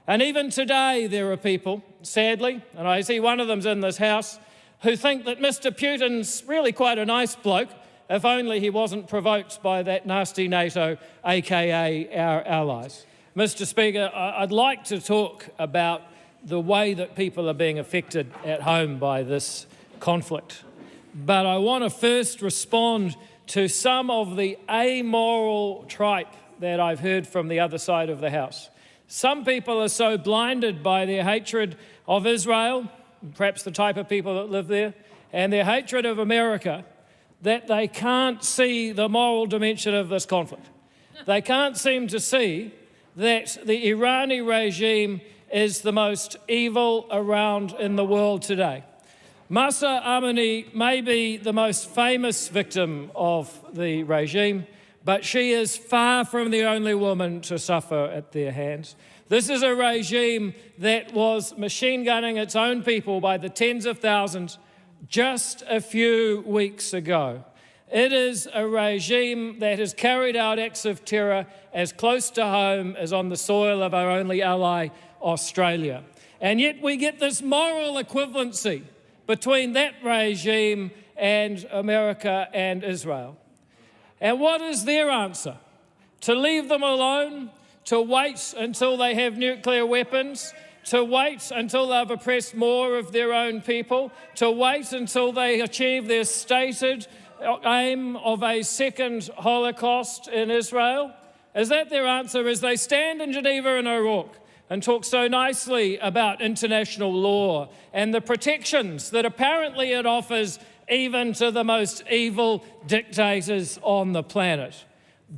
And even today there are people, sadly, and I see one of them's in this house, who think that Mr. Putin's really quite a nice bloke, if only he wasn't provoked by that nasty NATO, aka our allies. Mr. Speaker, I'd like to talk about the way that people are being affected at home by this conflict. But I want to first respond to some of the amoral tripe that I've heard from the other side of the House. Some people are so blinded by their hatred of Israel, perhaps the type of people that live there, and their hatred of America, that they can't see the moral dimension of this conflict. They can't seem to see that the Irani regime is the most evil around in the world today. Mahsa Amini may be the most famous victim of the regime, but she is far from the only woman to suffer at their hands. This is a regime that was machine gunning its own people by the tens of thousands just a few weeks ago. It is a regime that has carried out acts of terror as close to home as on the soil of our only ally, Australia. And yet we get this moral equivalency between that regime and America and Israel. And what is their answer? To leave them alone, to wait until they have nuclear weapons, to wait until they've oppressed more of their own people, to wait until they achieve their stated aim of a second Holocaust in Israel? Is that their answer as they stand in Geneva and O'Rourke and talk so nicely about international law and the protections that apparently it offers even to the most evil dictators on the planet?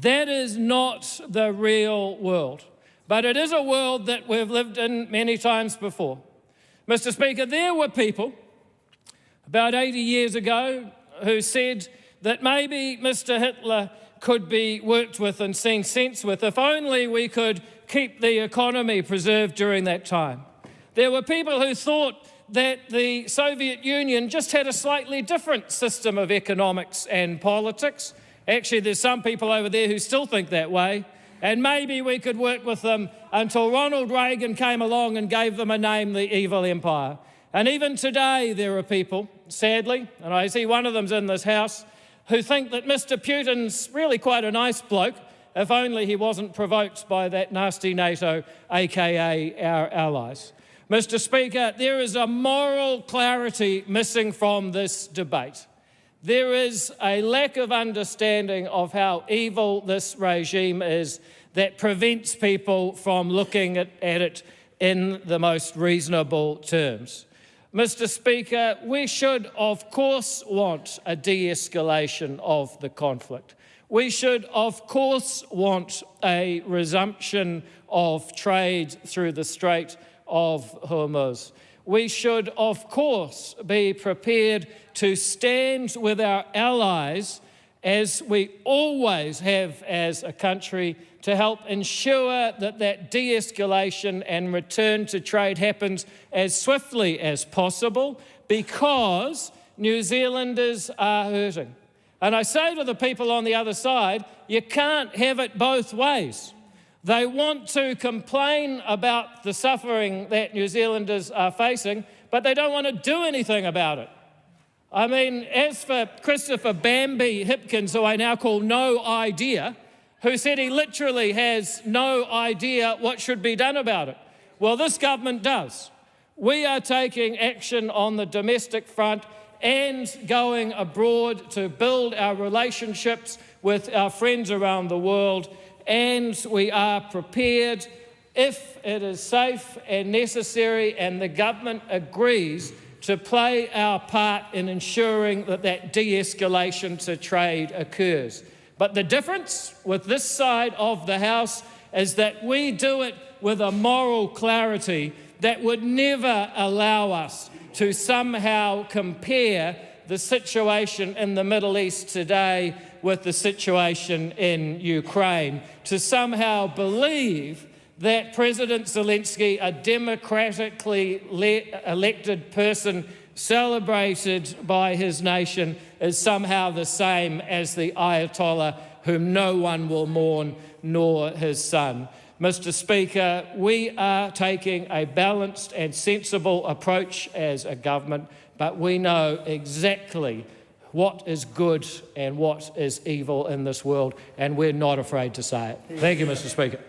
That is not the real world, but it is a world that we've lived in many times before. Mr. Speaker, there were people about 80 years ago who said that maybe Mr. Hitler could be worked with and seen sense with if only we could keep the economy preserved during that time. There were people who thought that the Soviet Union just had a slightly different system of economics and politics. Actually, there's some people over there who still think that way, and maybe we could work with them until Ronald Reagan came along and gave them a name, the evil empire. And even today there are people, sadly, and I see one of them's in this house, who think that Mr. Putin's really quite a nice bloke, if only he wasn't provoked by that nasty NATO, aka our allies. Mr. Speaker, there is a moral clarity missing from this debate. There is a lack of understanding of how evil this regime is that prevents people from looking at it in the most reasonable terms. Mr. Speaker, we should, of course, want a de-escalation of the conflict. We should, of course, want a resumption of trade through the Strait of Hormuz. We should, of course, be prepared to stand with our allies, as we always have as a country, to help ensure that that de-escalation and return to trade happens as swiftly as possible, because New Zealanders are hurting. And I say to the people on the other side, you can't have it both ways. They want to complain about the suffering that New Zealanders are facing, but they don't want to do anything about it. I mean, as for Christopher Bambi Hipkins, who I now call No Idea, who said he literally has no idea what should be done about it. Well, this government does. We are taking action on the domestic front and going abroad to build our relationships with our friends around the world, and we are prepared, if it is safe and necessary and the government agrees, to play our part in ensuring that that de-escalation to trade occurs. But the difference with this side of the House is that we do it with a moral clarity that would never allow us to somehow compare the situation in the Middle East today with the situation in Ukraine, to somehow believe that President Zelensky, a democratically elected person celebrated by his nation, is somehow the same as the Ayatollah whom no one will mourn, nor his son. Mr. Speaker, we are taking a balanced and sensible approach as a government, but we know exactly what is good and what is evil in this world, and we're not afraid to say it. Thank you, Mr. Speaker.